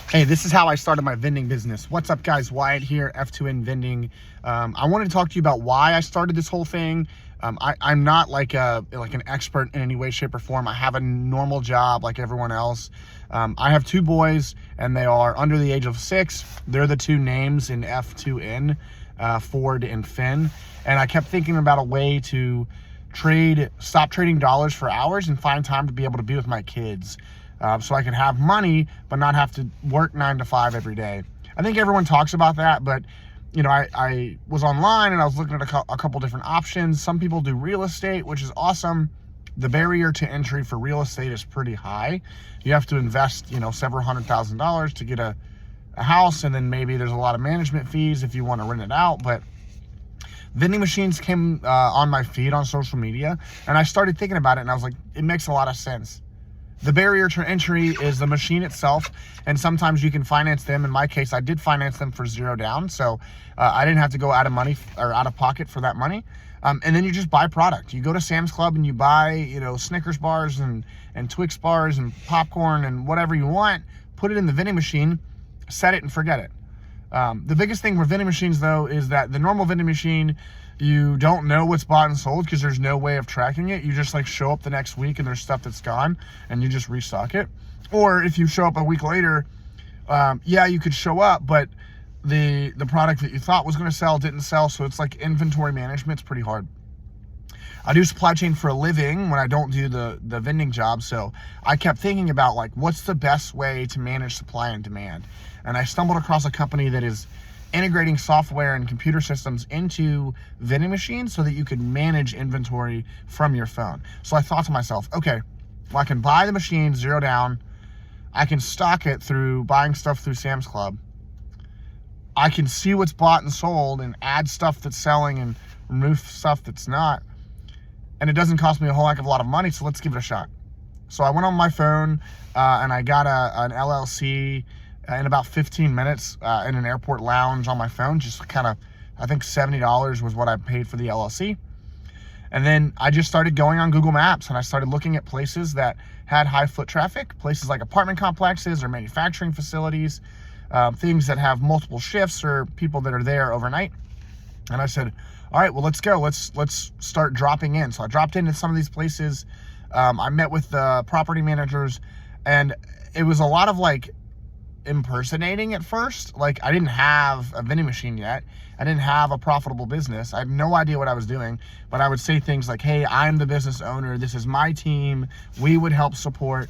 Hey, this is how I started my vending business. What's up, guys? Wyatt here, F2N Vending. I wanted to talk to you about why I started this whole thing. I'm not like an expert in any way, shape, or form. I have a normal job like everyone else. I have two boys, and they are under the age of 6. They're the two names in F2N, Ford and Finn. And I kept thinking about a way to stop trading dollars for hours and find time to be able to be with my kids. So I could have money, but not have to work 9 to 5 every day. I think everyone talks about that, but you know, I was online and I was looking at a couple different options. Some people do real estate, which is awesome. The barrier to entry for real estate is pretty high. You have to invest, several $100,000 to get a house, and then maybe there's a lot of management fees if you want to rent it out. But vending machines came on my feed on social media, and I started thinking about it, and I was like, it makes a lot of sense. The barrier to entry is the machine itself, and sometimes you can finance them. In my case, I did finance them for $0 down, so I didn't have to go out of money or out of pocket for that money. And then you just buy product. You go to Sam's Club and you buy, Snickers bars and Twix bars and popcorn and whatever you want. Put it in the vending machine, set it, and forget it. The biggest thing with vending machines, though, is that the normal vending machine, you don't know what's bought and sold because there's no way of tracking it. You just show up the next week and there's stuff that's gone and you just restock it. Or if you show up a week later, you could show up, but the product that you thought was going to sell didn't sell. So it's like inventory management. It's pretty hard. I do supply chain for a living when I don't do the vending job. So I kept thinking about what's the best way to manage supply and demand. And I stumbled across a company that is integrating software and computer systems into vending machines so that you could manage inventory from your phone. So I thought to myself, okay, well, I can buy the machine $0 down. I can stock it through buying stuff through Sam's Club. I can see what's bought and sold and add stuff that's selling and remove stuff that's not. And it doesn't cost me a whole heck of a lot of money, so let's give it a shot. So I went on my phone and I got an LLC in about 15 minutes in an airport lounge on my phone. Just I think $70 was what I paid for the LLC. And then I just started going on Google Maps and I started looking at places that had high foot traffic, places like apartment complexes or manufacturing facilities, things that have multiple shifts or people that are there overnight. And I said, all right, well, let's go. Let's start dropping in. So I dropped into some of these places. I met with the property managers, and it was a lot of impersonating at first. I didn't have a vending machine yet. I didn't have a profitable business. I had no idea what I was doing, but I would say things like, hey, I'm the business owner. This is my team. We would help support.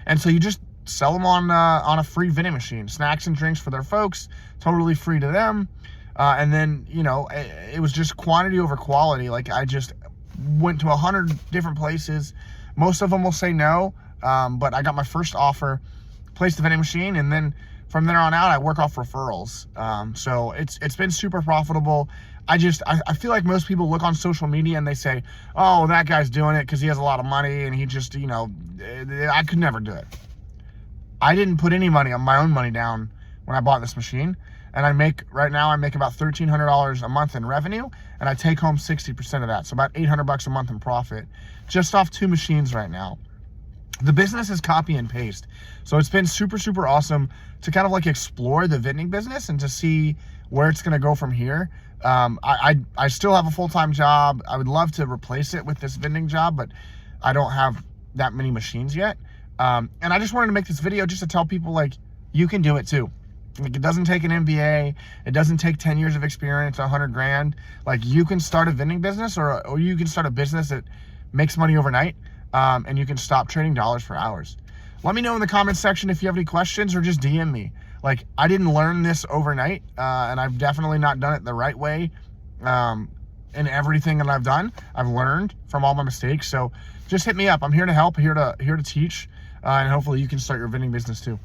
And so you just sell them on a free vending machine, snacks and drinks for their folks, totally free to them. And then, it was just quantity over quality. I just went to 100 different places. Most of them will say no, but I got my first offer, placed the vending machine, and then from there on out, I work off referrals. So it's been super profitable. I feel like most people look on social media and they say, oh, that guy's doing it because he has a lot of money and he just, I could never do it. I didn't put any money on my own money down when I bought this machine. And right now I make about $1,300 a month in revenue, and I take home 60% of that. So about $800 a month in profit, just off 2 machines right now. The business is copy and paste. So it's been super, super awesome to explore the vending business and to see where it's going to go from here. I still have a full-time job. I would love to replace it with this vending job, but I don't have that many machines yet. And I just wanted to make this video just to tell people you can do it too. It doesn't take an MBA. It doesn't take 10 years of experience, 100 grand. You can start a vending business or you can start a business that makes money overnight, and you can stop trading dollars for hours. Let me know in the comments section if you have any questions, or just DM me. I didn't learn this overnight, and I've definitely not done it the right way. In everything that I've done, I've learned from all my mistakes. So just hit me up. I'm here to help, here to teach, and hopefully you can start your vending business too.